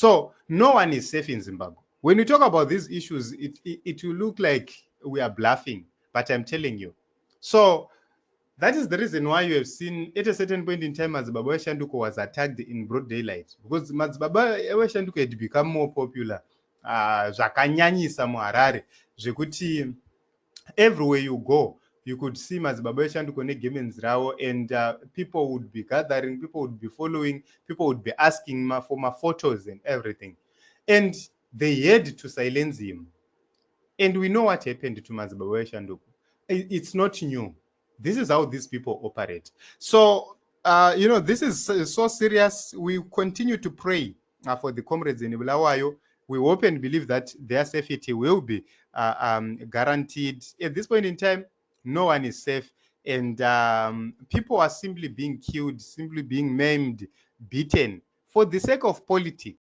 So no one is safe in Zimbabwe. When we talk about these issues, it will look like we are bluffing, but I'm telling you. So that is the reason why you have seen at a certain point in time Mazimbabwe Shanduko was attacked in broad daylight, because Mazimbabwe Shanduko had become more popular. Zvakanyanyisa muHarare zvekuti everywhere you go you could see Mazimbabwe Shanduko negemens ravo, and people would be gathering, people would be following, people would be asking for my photos and everything, and they had to silence him. And we know what happened to Mazimbabwe Shanduko. It's not new. This is how these people operate. So this is so serious. We continue to pray for the comrades in Bulawayo. We hope and believe that their safety will be guaranteed. At this point in time, no one is safe, and people are simply being killed, simply being maimed, beaten for the sake of politics.